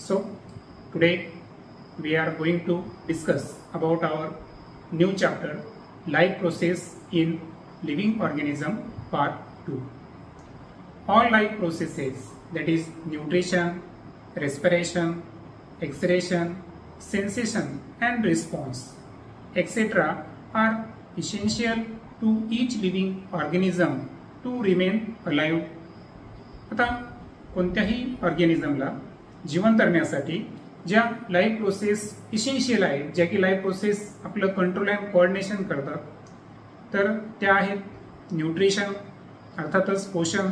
So today we are going to discuss about our new chapter, life process in living organism part 2. All life processes, that is nutrition, respiration, exhalation, sensation and response, etc. are essential to each living organism to remain alive. आता कोणत्याही ऑर्गॅनिझमला जिवंत राहण्यासाठी ज्या life process essential आहे, ज्या की life process आपलं control and coordination करतात, तर त्या आहेत न्यूट्रिशन अर्थातच पोषण,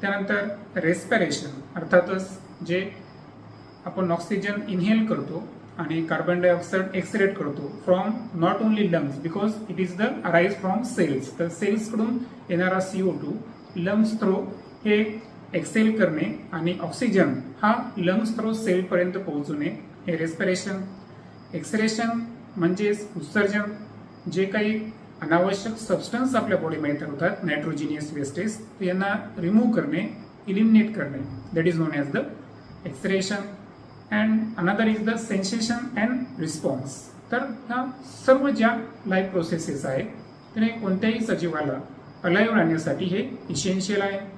त्यानंतर रेस्पिरेशन अर्थातच जे आपण ऑक्सिजन इनहेल करतो आणि कार्बन डायऑक्साईड एक्सरेट करतो from not only lungs because it is the arise from cells. तर सेल्सकडून येणारा CO2 लंग्स थ्रू हे एक्सेल करणे आणि ऑक्सिजन हा लंग्स थ्रू सेलपर्यंत पोहोचवणे हे रेस्पिरेशन. एक्सरेशन म्हणजेच उत्सर्जन, जे काही अनावश्यक सबस्टन्स आपल्या बॉडीमध्ये तयार होतात, नायट्रोजिनियस वेस्टेज, यांना रिमूव्ह करणे, इलिमिनेट करणे, that is non as the एक्सरेशन. And another is the sensation and response. तर ह्या सर्व ज्या लाईफ प्रोसेसेस आहेत तर हे कोणत्याही सजीवाला अलाइव्ह राहण्यासाठी हे इसेन्शियल आहे.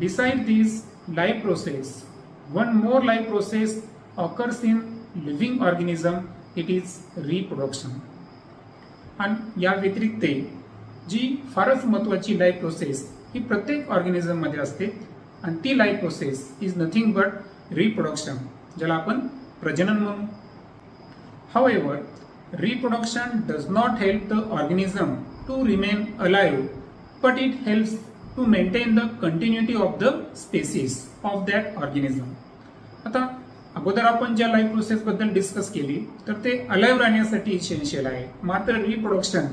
Beside this life process, one more life process occurs in living organism, it is reproduction. आणि या व्यतिरिक्त जी फारच महत्वाची लाईफ प्रोसेस ही प्रत्येक ऑर्गॅनिझम मध्ये असते आणि ती life process is nothing but reproduction, ज्याला आपण प्रजनन म्हणू. However, reproduction does not help the organism to remain alive, but it helps to maintain the continuity of the species of that organism. आता अगोदर आपण ज्या लाईफ प्रोसेस बद्दल discuss केली तर ते अलाइव्ह राहण्यासाठी इसेन्शियल आहे. मात्र रिप्रोडक्शन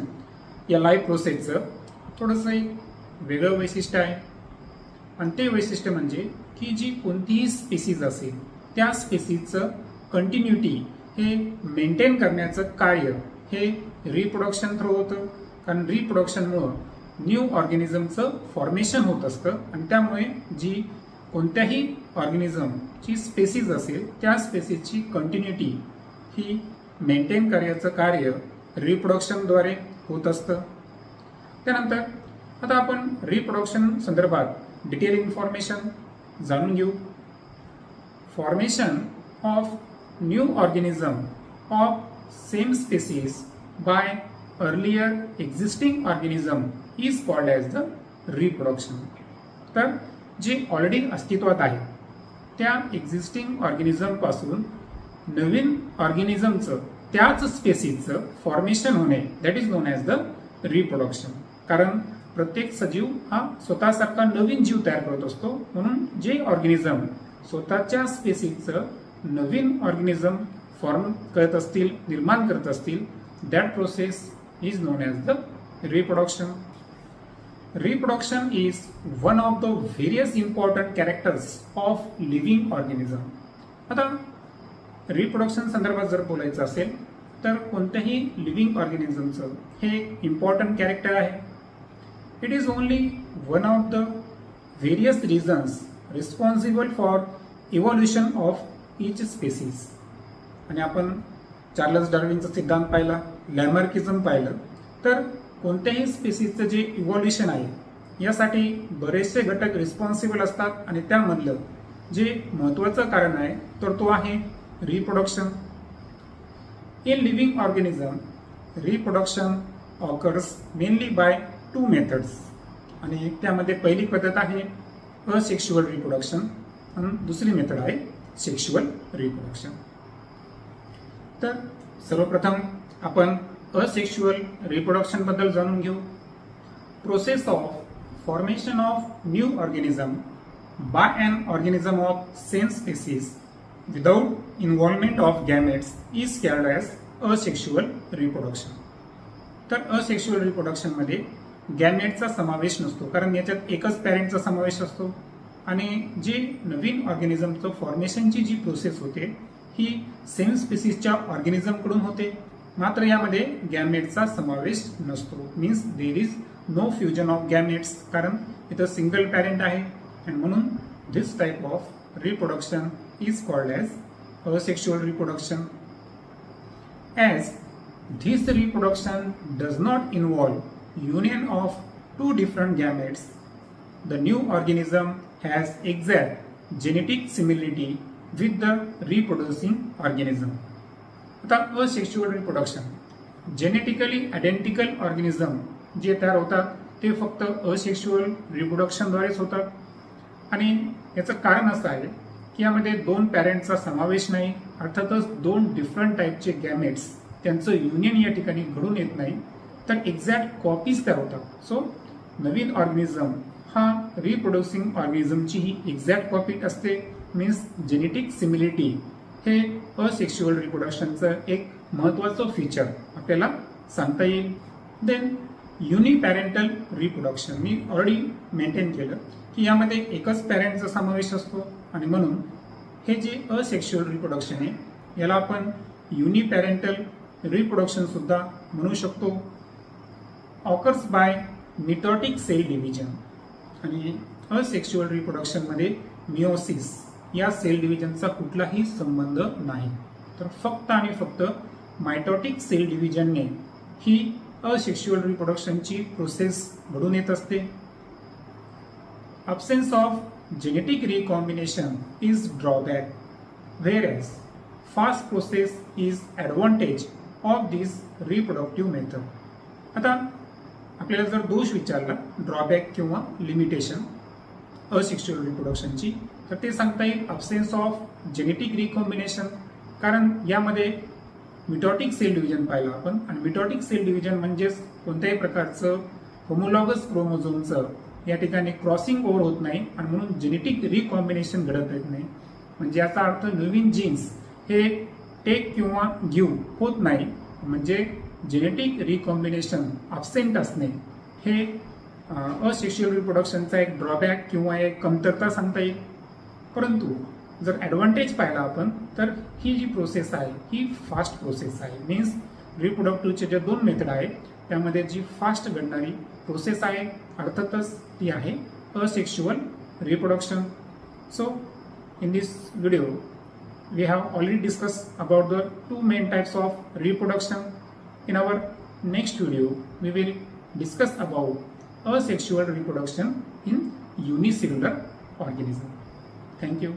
या लाईफ प्रोसेसचं थोडंसं एक वेगळं वैशिष्ट्य आहे आणि ते वैशिष्ट्य म्हणजे की जी कोणतीही स्पेसीज असेल त्या स्पेसीजचं कंटिन्युटी हे मेंटेन करण्याचं कार्य हे रिप्रोडक्शन थ्रू होतं. कारण रिप्रोडक्शनमुळं न्यू ऑर्गॅनिझमचं फॉर्मेशन होत असतं आणि त्यामुळे जी कोणत्याही ऑर्गॅनिझमची स्पेसीज असेल त्या स्पेसीजची कंटिन्युटी ही मेंटेन करण्याचं कार्य रिप्रोडक्शनद्वारे होत असतं. त्यानंतर आता आपण रिप्रोडक्शन संदर्भात डिटेल इन्फॉर्मेशन जाणून घेऊ. Formation of new organism of same species by earlier existing organism is called as the reproduction. तर जे ऑलरेडी अस्तित्वात आहे त्या एक्झिस्टिंग ऑर्गॅनिझम पासून नवीन ऑर्गॅनिझमचं त्याच स्पेसीजचं फॉर्मेशन होणे that is non as the reproduction. कारण प्रत्येक सजीव हा स्वतःसारखा नवीन जीव तयार करत असतो, म्हणून जे ऑर्गॅनिझम स्वतःच्या स्पेसीजचं नवीन ऑर्गॅनिझम फॉर्म करत असतील, निर्माण करत असतील, that process is non as the reproduction. Reproduction is one of the various important characters of living organism. आता रिप्रोडक्शन संदर्भात जर बोलायचं असेल तर कोणत्याही लिव्हिंग ऑर्गॅनिझमचं हे इम्पॉर्टंट कॅरेक्टर आहे. It is only one of the various reasons responsible for evolution of each species. आणि आपण चार्लस डार्विनचा सिद्धांत पाहिला, लॅमार्किझम पाहिलं, तर कोणत्याही स्पेसीजचं जे इव्हॉल्युशन आहे यासाठी बरेचसे घटक रिस्पॉन्सिबल असतात आणि त्यामधलं जे महत्वाचं कारण आहे तर तो आहे reproduction. In living organism reproduction occurs mainly by 2 methods. आणि त्यामध्ये पहिली पद्धत आहे असेक्शुअल रिप्रोडक्शन आणि दुसरी मेथड आहे सेक्शुअल रिप्रोडक्शन. तर सर्वप्रथम आपण असेक्शुअल रिप्रोडक्शन बद्दल जाणून घेऊ. Process of formation of new organism by an organism of same species without involvement of gametes is called as asexual reproduction. तर असेक्शुअल रिप्रोडक्शनमध्ये गॅमेटचा समावेश नसतो, कारण याच्यात एकच पॅरेंटचा समावेश असतो आणि जे नवीन ऑर्गॅनिझमचं फॉर्मेशनची जी प्रोसेस होते ही सेम स्पेसीजच्या ऑर्गॅनिझमकडून होते. मात्र यामध्ये गॅमेटचा समावेश नसतो, means there is no fusion of gametes, कारण इथं सिंगल पॅरेंट आहे आणि म्हणून this type of reproduction is called as asexual reproduction. As this reproduction does not involve union of two different gametes, the new organism has exact genetic similarity with the reproducing organism. आता asexual reproduction, genetically identical organism जे तयार होतात ते फक्त asexual रिप्रोडक्शनद्वारेच होतात आणि याचं कारण असं आहे की यामध्ये दोन पॅरेंटचा समावेश नाही, अर्थातच दोन डिफरंट टाईपचे गॅमेट्स त्यांचं युनियन या ठिकाणी घडून येत नाही, तर एक्झॅक्ट कॉपीज तयार होतात. सो नवीन ऑर्गॅनिझम हा रिप्रोड्युसिंग ऑर्गॅनिझमची ही एक्झॅक्ट कॉपी असते. मीन्स जेनेटिक सिमिलिटी हे असेक्शुअल रिप्रोडक्शनचं एक महत्त्वाचं फीचर आपल्याला सांगता येईल. देन युनिपॅरेंटल रिप्रोडक्शन मी ऑलरेडी मेंटेन केलं की यामध्ये एकच पॅरेंटचा समावेश असतो आणि म्हणून हे जे असेक्शुअल रिप्रोडक्शन आहे याला आपण युनिपॅरेंटल रिप्रोडक्शन सुद्धा म्हणू शकतो. Occurs by mitotic cell division. आणि असेक्शुअल रिप्रोडक्शनमध्ये मिओसिस या सेल डिव्हिजनचा कुठलाही संबंध नाही, तर फक्त आणि फक्त मायटोटिक सेल डिव्हिजनने ही असेक्शुअल रिप्रोडक्शनची प्रोसेस घडून येत असते. absence of genetic recombination is drawback, whereas fast process is advantage of this reproductive method. आता आपल्याला जर दोष विचारला ड्रॉबॅक किंवा लिमिटेशन असेक्शुअल रिप्रोडक्शनची, तर ते सांगता येईल absence ऑफ जेनेटिक रिकॉम्बिनेशन, कारण यामध्ये मिटोटिक सेल डिव्हिजन पाहिलं आपण आणि मिटोटिक सेल डिव्हिजन म्हणजेच कोणत्याही प्रकारचं होमोलॉगस क्रोमोझोमचं या ठिकाणी क्रॉसिंग ओव्हर होत नाही आणि म्हणून जेनेटिक रिकॉम्बिनेशन घडत येत नाही. म्हणजे याचा अर्थ नवीन जीन्स हे टेक किंवा गिव्ह होत नाही, म्हणजे जेनेटिक रिकॉम्बिनेशन अब्सेंट असणे हे असेक्शुअल रिप्रोडक्शनचा एक ड्रॉबॅक किंवा एक कमतरता सांगता येईल. परंतु जर ॲडव्हान्टेज पाहिला आपण तर ही जी प्रोसेस आहे ही फास्ट प्रोसेस आहे. मीन्स रिप्रोडक्टिव्हचे जे दोन मेथड आहेत त्यामध्ये जी फास्ट घडणारी प्रोसेस आहे अर्थातच ती आहे asexual reproduction. So in this video we have already discussed about the two main types of reproduction. In our next video we will discuss about asexual reproduction in unicellular organism. Thank you.